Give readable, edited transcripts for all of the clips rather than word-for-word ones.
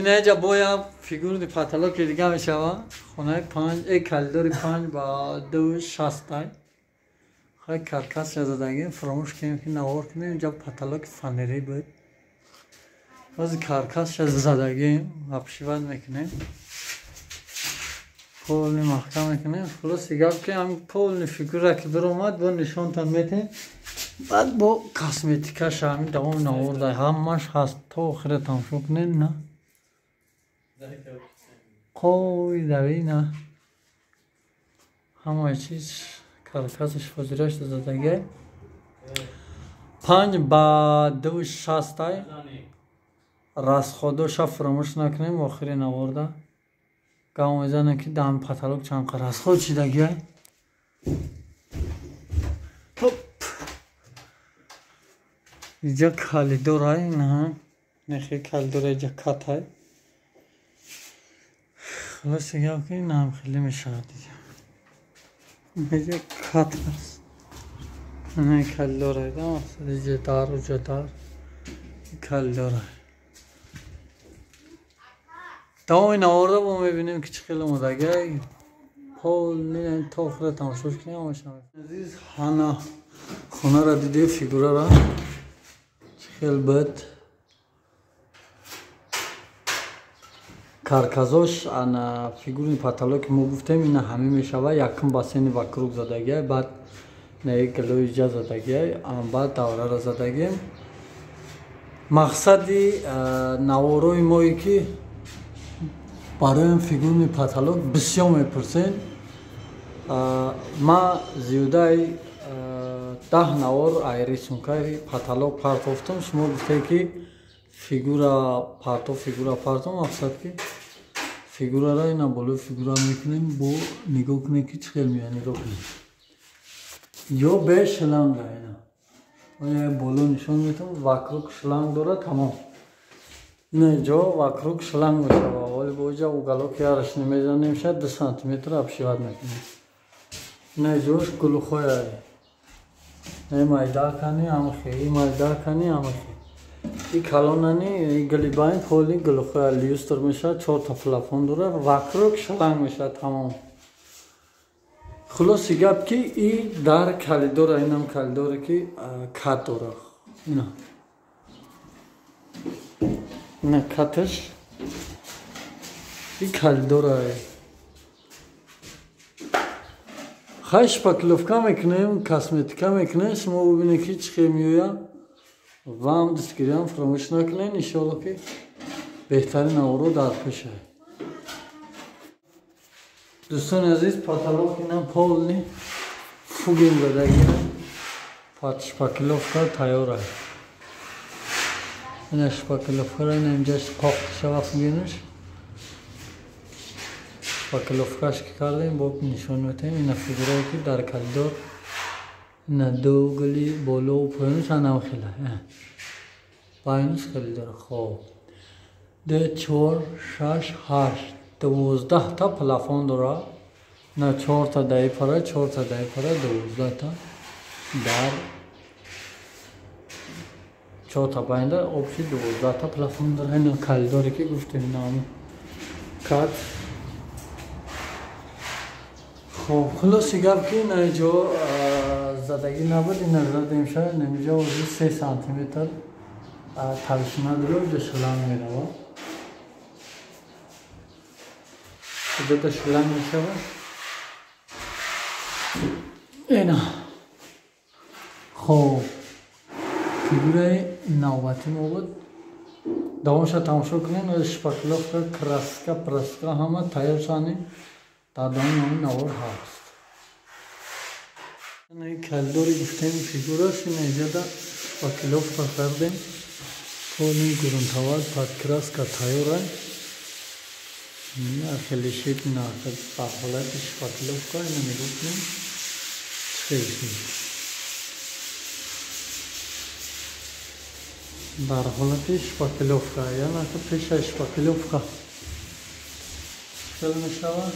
نه جا باید فیگور دی پاتالوگ که دیگه میشوه خونه 5 یک کالدوری 5 با 2.60 خیلی کارکاس زدگی فراموش کنیم که نوار کنیم اینجا پاتالوگ فانری بود از کارکاس زدگی اپشیوان میکنیم پول محکم میکنیم خلاص دیگه که هم پول فیگور که در اومد با نشان تان میتیم بعد با کاسمتیکاش همین دوام نوارده همش هست تا آخر تماشا کنین نه قوی دوی نه همه چیز کارکاسش فضیلش زدگی 5 با 2.60 راست خودش فراموش نکنیم آخری نوارده گام میزنه که دام پاتالوگ چند قرار راست خود چیدگی اینجا کالیدور های نه نخی کالیدور اینجا کات های خلاص دیگه که نام خیلی میشود دیگه اینجا کات هست نه کالیدور های دام اینجا دار و جدار کالیدور های تمام این آورده با میبینیم که چه خیلی مدگه پول نیدن تا آخره تماشاش کنیم آمشم عزیز خانه را دیده فیگوره را چه خیلی بد کارکازوش انا فیگوری پاتالوگ که ما گفتیم این همه میشوه یکم باسینی وکروک زدگه بعد نه گلوی جا زدگه بعد دوره را زدگه مقصدی نواروی مایی که برای فیگور پاتالوگ بسیار میپرسین ما زیاده 10 نوار ایری سونکای پاتالوگ پارتوفتم شما گفته که فیگورا پارتو مقصد که فیگورا را اینا بالو فیگورا میکنیم با نگاه کنیم که چخیل میاد نگاه کنیم یا به شلنگ اینا بالو نشون میتونم وکروک شلنگ داره تمام نه جا وکروک شلنگ میشه ولی با جا اوگلو که یارش نمیزنیم شاید 2 سانتیمتر ابشیوت میکنیم نه جوش گلو خوی هایی نه مایده کنی همخی این مایده کنی همخی این کلونانی این گلی باین پولی گلو خوی هایی لیوستر میشه 4 تا فلافون داره وکروک شلنگ میشه تمام خلاصی گب که این در کلیدور اینم کلیدوره که کت داره اینا نه کتش این کلیدوره خیش پاکلوفکا میکنیم کاسمتیکا میکنیم شما ببینید که چه میویا و هم دستگیری هم فراموش نکنین انشاءالله که بهترین نوارو در پیشه دوستان عزیز پاتالوگ اینم پول نی فوگیم بدگی پاکلوفکا تیار است این شپاکلوفکا را اینجاش پاکت شوه فوگینش شپاکلوفکاش که کردیم با نشون میتیم این فیگورایی که در کلیدور این دو گلی بولو و پایینش هم خیلی پایینش خیلی داره خوب 2 4 6 8 12 تا پلافون داره نه 4 تا دای پره 4 تا دای پره 12 تا در 4 تا باینده آبشی 12 تا پلافون داره این کلیدوری که گفتیم نام کات خب خلاصی گفت که اینجا زدگی نبود این زدیم شد اینجا وزی 3 سانتیمتر تلشنه داره و شلنگ میره اینجا تا شلنگ میشه اینا خب فیگوره نوبتی ما بود دوامش تماشا کنین و شپاکلوفکا کراسکا پراسکا همه تایار شانی تا دام همین نوار هست این کلدوری گفتیم فیگوراش این اینجا دا شپاکلوفکا کردیم پولین گرونتواز پاد کراسکا تایار هست خیلی شید نه با حالت شپاکلوفکا اینو نگاه کنیم خیلی در حالت شپاکلوفکا یا نه که پیش شپاکلوفکا خیلی میشود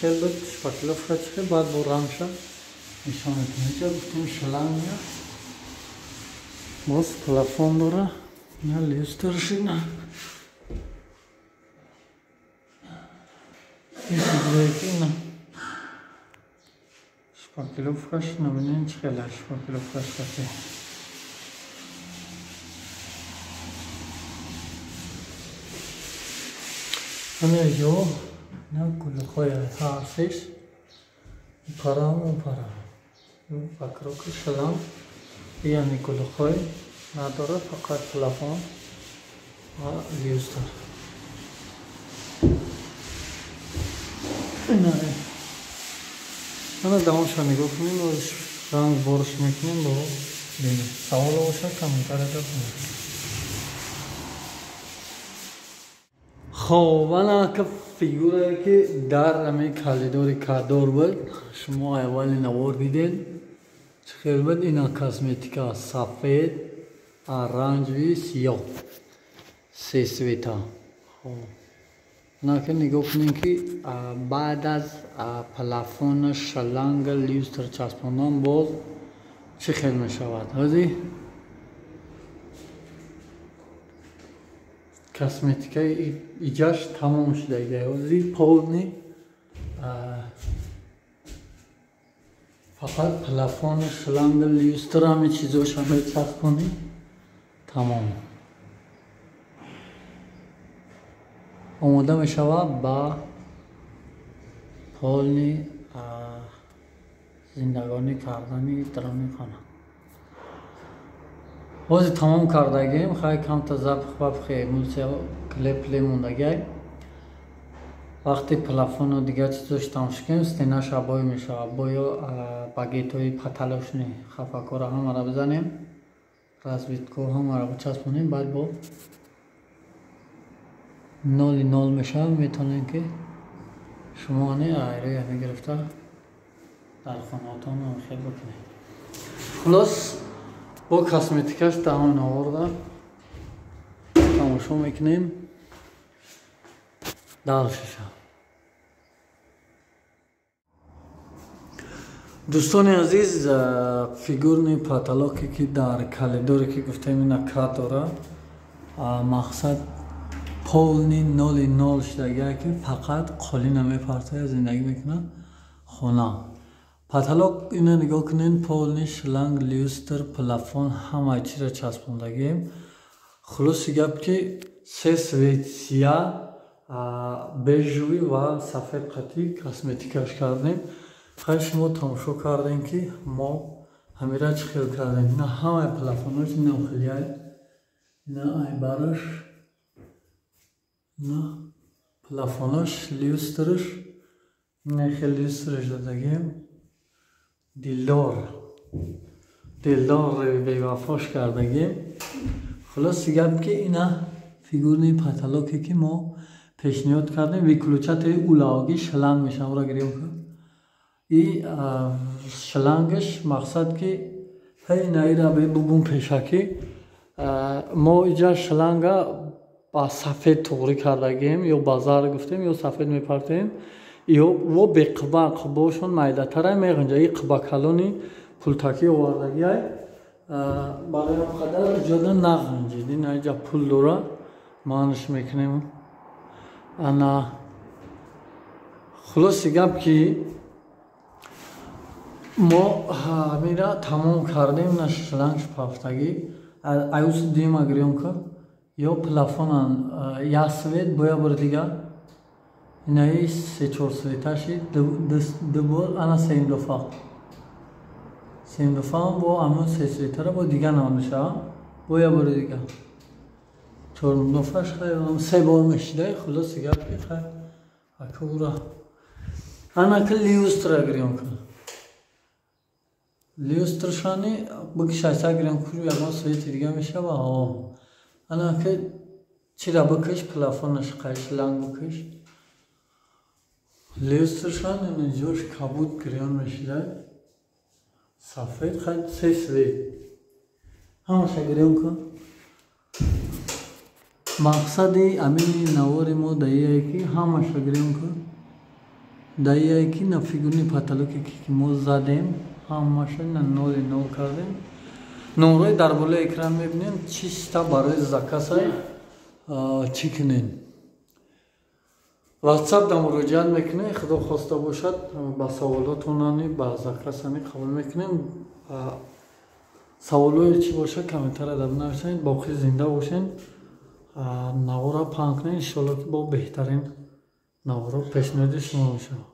خیلی بود شپاکلوفکا چه بعد برام شد نشانه اینجا گفتیم شلنگ میاد باز پلافون داره نه لیسترشی نه این فیگوره که نه شپاکیلوفکاش نبینین چقدر شپاکیلوفکاش کسی همه جو نه کلوخای هستش پرام فکر که شلم یعنی کلوخای نداره فقط تلفن و لیوستر اینه انا دامش نگاه کنیم و رنگ برش میکنیم با بینیم سوال باشه کامنتار کنیم خب انا که فیگوره که در همه کلیدوری کادور بود شما اول نوار دیدین خیلی بود اینا کاسمتیکا سفید اورنج سیاه سه سویتا ناکن نگاه کنین که بعد از پلافون شلنگ لیوستر چسباندن باز چه خیلی می شود هزی کاسمتیکای ایجاش تمام شده هزی پولنی فقط پلافون شلنگ لیوستر همه چیزوش همه چسبانی تمام آماده می شود با پولنی زندگانی کردنی درانی خانه بازی تمام کردگیم خیلی کم تا زب خیلی موسیقی کلیپ لیموندگی وقتی پلافون رو دیگه چیزوش تماش کنیم ستینش بای می شود بایا باگیتوی پتلوشنی خفکو را هم را بزنیم رازویتکو هم را بچسبونیم بعد با نولی نول میشه میتونین که شما آیره گرفته در خانهاتون خیلی بکنید خلاص با کاسمتیکش تمام آورده تماشا میکنیم در شیشه دوستان عزیز فیگورنی پاتالوکی که در کلیدوری که گفتیم این کات داره مقصد پولنی نولی نول شدگی که فقط قلی نمیپرته زندگی میکنه خونه پاتالوک اینه نگاه کنین پولنی شلنگ لیوستر پلافون همه چی را چسبوندگیم خلاص گپ که سه سویت سیاه بیژوی و سفید قطعی کاسمتیکش کردیم خیلی شما تماشا کردیم که ما همه را چه خیل کردیم نه همه پلافونش نه خلیای نه ای برش نه پلافونش لیوسترش نه خیلی لیوسترش دادگیم دیلدار رو بیوفاش کردگیم خلاص گپ که اینا فیگورنی پاتالوکی که ما پیشنهاد کردیم وی کلوچت اولاگی شلنگ میشه را گریم که این شلنگش مقصد که هی نایی را ببون پیشکی ما اینجا شلنگ با سفید توری کردگیم یا بازار گفتیم یا سفید میپرتیم یا و به قباشون مایده تره میگنجه این قبا کلونی پولتاکی واردگی های برای قدر جدا نگنجید این اینجا پول دوره مانش میکنیم انا خلاص گپ که ما همینا تمام کردیم نشلنگش پافتگی ایوس دیم اگریم که یا پلافون یا سوید بایا بر دیگه اینایی سه چور سویتاشی دبور انا سیم دفعه هم با همون سه سویته را با دیگه نمانشه بایا بر دیگه چور دفعهش خیلی سه بار میشیده خلاص گپ که خیلی اکورا انا که لیوستر اگریم که لیوستر شانی بکشایسته اگریم که یکم سویت دیگه میشه و انا که چی را بکش پلافونش قیش لنگ بکش لیوستر شانی اینجاش کبود گریان میشه سفید خیلی سه سویت همش اگریم که مقصدی امین نواری ما دایه که همش اگریم که دایه که نفیگونی پاتالوکی که ما زدیم همش نوری نو کردیم نوری در بالا اکران میبینیم چیستا برای زکاس های چی کنین WhatsApp да муроҷиат мекунем, худо хоста бошад ба саволотонани ба закрасани қабул мекунем. Саволое чӣ бошад комментария да бинависед. Боқӣ зинда бошед. Навора паҳн кунед, иншоалло ки бо беҳтарин навора пешниҳоди шумо мешавад.